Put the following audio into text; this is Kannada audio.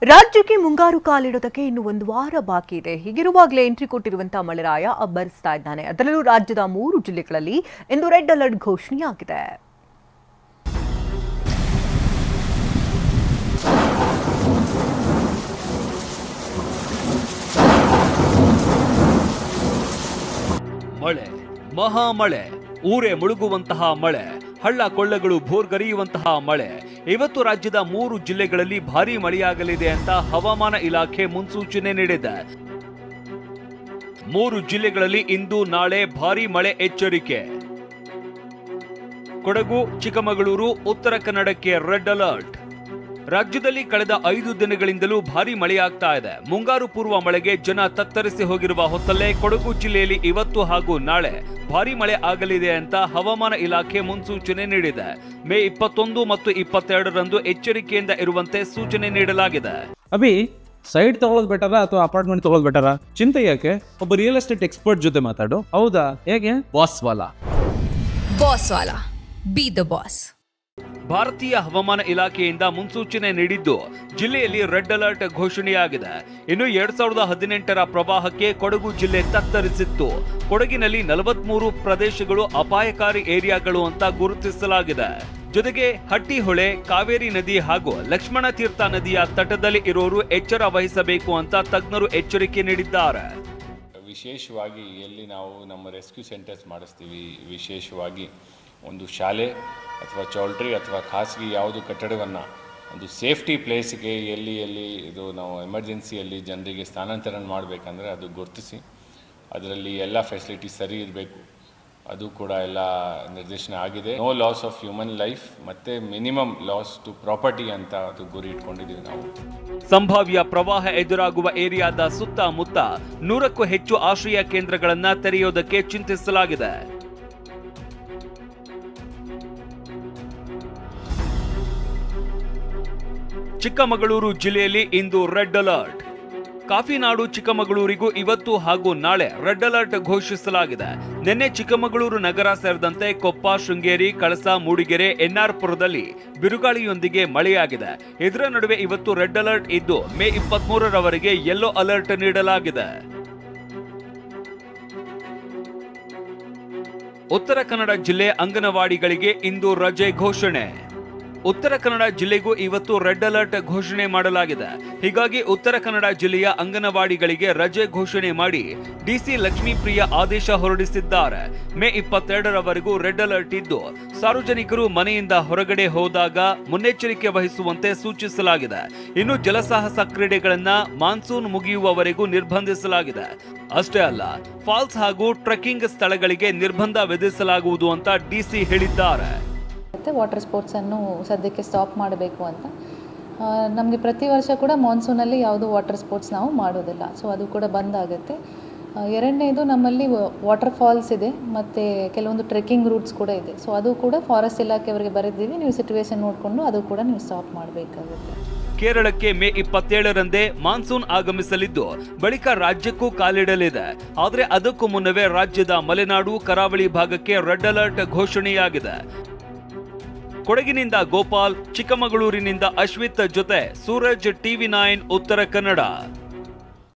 ರಾಜ್ಯಕ್ಕೆ ಮುಂಗಾರು ಕಾಲಿಡೋದಕ್ಕೆ ಇನ್ನು ಒಂದು ವಾರ ಬಾಕಿ ಇದೆ. ಹೀಗಿರುವಾಗಲೇ ಎಂಟ್ರಿ ಕೊಟ್ಟಿರುವಂತಹ ಮಳೆರಾಯ ಅಬ್ಬರಿಸ್ತಾ ಇದ್ದಾನೆ. ಅದರಲ್ಲೂ ರಾಜ್ಯದ 3 ಜಿಲ್ಲೆಗಳಲ್ಲಿ ಇಂದು ರೆಡ್ ಅಲರ್ಟ್ ಘೋಷಣೆಯಾಗಿದೆ. ಮಳೆ, ಮಹಾಮಳೆ, ಊರೇ ಮುಳುಗುವಂತಹ ಮಳೆ, ಹಳ್ಳ ಕೊಳ್ಳಗಳು ಭೋರ್ಗರೆಯುವಂತಹ ಮಳೆ. ಇವತ್ತು ರಾಜ್ಯದ 3 ಜಿಲ್ಲೆಗಳಲ್ಲಿ ಭಾರೀ ಮಳೆಯಾಗಲಿದೆ ಅಂತ ಹವಾಮಾನ ಇಲಾಖೆ ಮುನ್ಸೂಚನೆ ನೀಡಿದೆ. 3 ಜಿಲ್ಲೆಗಳಲ್ಲಿ ಇಂದು ನಾಳೆ ಭಾರೀ ಮಳೆ ಎಚ್ಚರಿಕೆ. ಕೊಡಗು, ಚಿಕ್ಕಮಗಳೂರು, ಉತ್ತರ ಕನ್ನಡಕ್ಕೆ ರೆಡ್ ಅಲರ್ಟ್. ರಾಜ್ಯದಲ್ಲಿ ಕಳೆದ 5 ದಿನಗಳಿಂದಲೂ ಭಾರೀ ಮಳೆಯಾಗ್ತಾ ಇದೆ. ಮುಂಗಾರು ಪೂರ್ವ ಮಳೆಗೆ ಜನ ತತ್ತರಿಸಿ ಹೋಗಿರುವ ಹೊತ್ತಲ್ಲೇ ಕೊಡಗು ಜಿಲ್ಲೆಯಲ್ಲಿ ಇವತ್ತು ಹಾಗೂ ನಾಳೆ ಭಾರೀ ಮಳೆ ಆಗಲಿದೆ ಅಂತ ಹವಾಮಾನ ಇಲಾಖೆ ಮುನ್ಸೂಚನೆ ನೀಡಿದೆ. ಮೇ 21 ಮತ್ತು 22ರಂದು ಎಚ್ಚರಿಕೆಯಿಂದ ಇರುವಂತೆ ಸೂಚನೆ ನೀಡಲಾಗಿದೆ. ಅಭಿ, ಸೈಡ್ ತಗೊಳ್ಳೋದು ಬೆಟರಾ ಅಥವಾ ಅಪಾರ್ಟ್ಮೆಂಟ್ ತಗೊಳ್ಳೋದು ಬೆಟರಾ? ಚಿಂತೆ ಯಾಕೆ? ಒಬ್ಬ ರಿಯಲ್ ಎಸ್ಟೇಟ್ ಎಕ್ಸ್ಪರ್ಟ್ ಜೊತೆ ಮಾತಾಡು. ಹೌದಾ? ಹೇಗೆ? Boss Vala B the boss. ಭಾರತೀಯ ಹವಾಮಾನ ಇಲಾಖೆಯಿಂದ ಮುನ್ಸೂಚನೆ ನೀಡಿದ್ದು ಜಿಲ್ಲೆಯಲ್ಲಿ ರೆಡ್ ಅಲರ್ಟ್ ಘೋಷಣೆಯಾಗಿದೆ. ಇನ್ನು 2018ರ ಪ್ರವಾಹಕ್ಕೆ ಕೊಡಗು ಜಿಲ್ಲೆ ತತ್ತರಿಸಿತ್ತು. ಕೊಡಗಿನಲ್ಲಿ 43 ಪ್ರದೇಶಗಳು ಅಪಾಯಕಾರಿ ಏರಿಯಾಗಳು ಅಂತ ಗುರುತಿಸಲಾಗಿದೆ. ಜೊತೆಗೆ ಹಟ್ಟಿಹೊಳೆ, ಕಾವೇರಿ ನದಿ ಹಾಗೂ ಲಕ್ಷ್ಮಣ ತೀರ್ಥ ನದಿಯ ತಟದಲ್ಲಿ ಇರೋರು ಎಚ್ಚರ ವಹಿಸಬೇಕು ಅಂತ ತಜ್ಞರು ಎಚ್ಚರಿಕೆ ನೀಡಿದ್ದಾರೆ. ವಿಶೇಷವಾಗಿ ಎಲ್ಲಿ ನಾವು ನಮ್ಮ ರೆಸ್ಕ್ಯೂ ಸೆಂಟರ್ಸ್ ಮಾಡಿಸ್ತೀವಿ, ವಿಶೇಷವಾಗಿ ಒಂದು ಶಾಲೆ ಅಥವಾ ಚೌಲ್ಟ್ರಿ ಅಥವಾ ಖಾಸಗಿ ಯಾವುದು ಕಟ್ಟಡವನ್ನು ಒಂದು ಸೇಫ್ಟಿ ಪ್ಲೇಸ್ಗೆ ಎಲ್ಲಿ ಇದು ನಾವು ಎಮರ್ಜೆನ್ಸಿಯಲ್ಲಿ ಜನರಿಗೆ ಸ್ಥಾನಾಂತರ ಮಾಡಬೇಕಂದ್ರೆ ಅದು ಗುರುತಿಸಿ ಅದರಲ್ಲಿ ಎಲ್ಲ ಫೆಸಿಲಿಟೀಸ್ ಸರಿ ಇರಬೇಕು. ಅದು ಕೂಡ ಎಲ್ಲ ನಿರ್ದೇಶನ ಆಗಿದೆ. No loss of human life ಮತ್ತು ಮಿನಿಮಮ್ ಲಾಸ್ ಟು ಪ್ರಾಪರ್ಟಿ ಅಂತ ಅದು ಗುರಿ ಇಟ್ಕೊಂಡಿದ್ದೀವಿ ನಾವು. ಸಂಭಾವ್ಯ ಪ್ರವಾಹ ಎದುರಾಗುವ ಏರಿಯಾದ ಸುತ್ತಮುತ್ತ 100ಕ್ಕೂ ಹೆಚ್ಚು ಆಶ್ರಯ ಕೇಂದ್ರಗಳನ್ನು ತೆರೆಯೋದಕ್ಕೆ ಚಿಂತಿಸಲಾಗಿದೆ. ಚಿಕ್ಕಮಗಳೂರು ಜಿಲ್ಲೆಯಲ್ಲಿ ಇಂದು ರೆಡ್ ಅಲರ್ಟ್. ಕಾಫಿನಾಡು ಚಿಕ್ಕಮಗಳೂರಿಗೂ ಇವತ್ತು ಹಾಗೂ ನಾಳೆ ರೆಡ್ ಅಲರ್ಟ್ ಘೋಷಿಸಲಾಗಿದೆ. ನಿನ್ನೆ ಚಿಕ್ಕಮಗಳೂರು ನಗರ ಸೇರಿದಂತೆ ಕೊಪ್ಪ, ಶೃಂಗೇರಿ, ಕಳಸ, ಮೂಡಿಗೆರೆ, ಎನ್ಆರ್ಪುರದಲ್ಲಿ ಬಿರುಗಾಳಿಯೊಂದಿಗೆ ಮಳೆಯಾಗಿದೆ. ಇದರ ನಡುವೆ ಇವತ್ತು ರೆಡ್ ಅಲರ್ಟ್ ಇದ್ದು ಮೇ 23ರವರೆಗೆ ಯೆಲ್ಲೋ ಅಲರ್ಟ್ ನೀಡಲಾಗಿದೆ. ಉತ್ತರ ಕನ್ನಡ ಜಿಲ್ಲೆ ಅಂಗನವಾಡಿಗಳಿಗೆ ಇಂದು ರಜೆ ಘೋಷಣೆ. ಉತ್ತರ ಕನ್ನಡ ಜಿಲ್ಲೆಗೂ ಇವತ್ತು ರೆಡ್ ಅಲರ್ಟ್ ಘೋಷಣೆ ಮಾಡಲಾಗಿದೆ. ಹೀಗಾಗಿ ಉತ್ತರ ಕನ್ನಡ ಜಿಲ್ಲೆಯ ಅಂಗನವಾಡಿಗಳಿಗೆ ರಜೆ ಘೋಷಣೆ ಮಾಡಿ ಡಿಸಿ ಲಕ್ಷ್ಮೀಪ್ರಿಯ ಆದೇಶ ಹೊರಡಿಸಿದ್ದಾರೆ. ಮೇ 22ರವರೆಗೂ ರೆಡ್ ಅಲರ್ಟ್ ಇದ್ದು ಸಾರ್ವಜನಿಕರು ಮನೆಯಿಂದ ಹೊರಗಡೆ ಹೋದಾಗ ಮುನ್ನೆಚ್ಚರಿಕೆ ವಹಿಸುವಂತೆ ಸೂಚಿಸಲಾಗಿದೆ. ಇನ್ನು ಜಲಸಾಹಸ ಕ್ರೀಡೆಗಳನ್ನ ಮಾನ್ಸೂನ್ ಮುಗಿಯುವವರೆಗೂ ನಿರ್ಬಂಧಿಸಲಾಗಿದೆ. ಅಷ್ಟೇ ಅಲ್ಲ, ಫಾಲ್ಸ್ ಹಾಗೂ ಟ್ರೆಕ್ಕಿಂಗ್ ಸ್ಥಳಗಳಿಗೆ ನಿರ್ಬಂಧ ವಿಧಿಸಲಾಗುವುದು ಅಂತ ಡಿಸಿ ಹೇಳಿದ್ದಾರೆ. ವಾಟರ್ ಸ್ಪೋರ್ಟ್ಸನ್ನು ಸದ್ಯಕ್ಕೆ ಸ್ಟಾಪ್ ಮಾಡಬೇಕು ಅಂತ. ನಮಗೆ ಪ್ರತಿ ವರ್ಷ ಕೂಡ ಮಾನ್ಸೂನಲ್ಲಿ ಯಾವುದು ವಾಟರ್ ಸ್ಪೋರ್ಟ್ಸ್ ನಾವು ಮಾಡೋದಿಲ್ಲ, ಸೊ ಅದು ಕೂಡ ಬಂದಾಗುತ್ತೆ. ಎರಡನೇದು, ನಮ್ಮಲ್ಲಿ ವಾಟರ್ ಫಾಲ್ಸ್ ಇದೆ ಮತ್ತು ಕೆಲವೊಂದು ಟ್ರೆಕ್ಕಿಂಗ್ ರೂಟ್ಸ್ ಕೂಡ ಇದೆ. ಸೊ ಅದು ಕೂಡ ಫಾರೆಸ್ಟ್ ಇಲಾಖೆಯವರಿಗೆ ಬರೆದಿದ್ದೀವಿ, ನೀವು ಸಿಚುವೇಶನ್ ನೋಡಿಕೊಂಡು ಅದು ಕೂಡ ನೀವು ಸ್ಟಾಪ್ ಮಾಡಬೇಕಾಗುತ್ತೆ. ಕೇರಳಕ್ಕೆ ಮೇ 27ರಂದೇ ಮಾನ್ಸೂನ್ ಆಗಮಿಸಲಿದ್ದು ಬಳಿಕ ರಾಜ್ಯಕ್ಕೂ ಕಾಲಿಡಲಿದೆ. ಆದರೆ ಅದಕ್ಕೂ ಮುನ್ನವೇ ರಾಜ್ಯದ ಮಲೆನಾಡು, ಕರಾವಳಿ ಭಾಗಕ್ಕೆ ರೆಡ್ ಅಲರ್ಟ್ ಘೋಷಣೆಯಾಗಿದೆ. ಕೊಡಗಿನಿಂದ ಗೋಪಾಲ್, ಚಿಕ್ಕಮಗಳೂರಿನಿಂದ ಅಶ್ವಿತ್ ಜೊತೆ ಸೂರಜ್, TV9 ಉತ್ತರ ಕನ್ನಡ.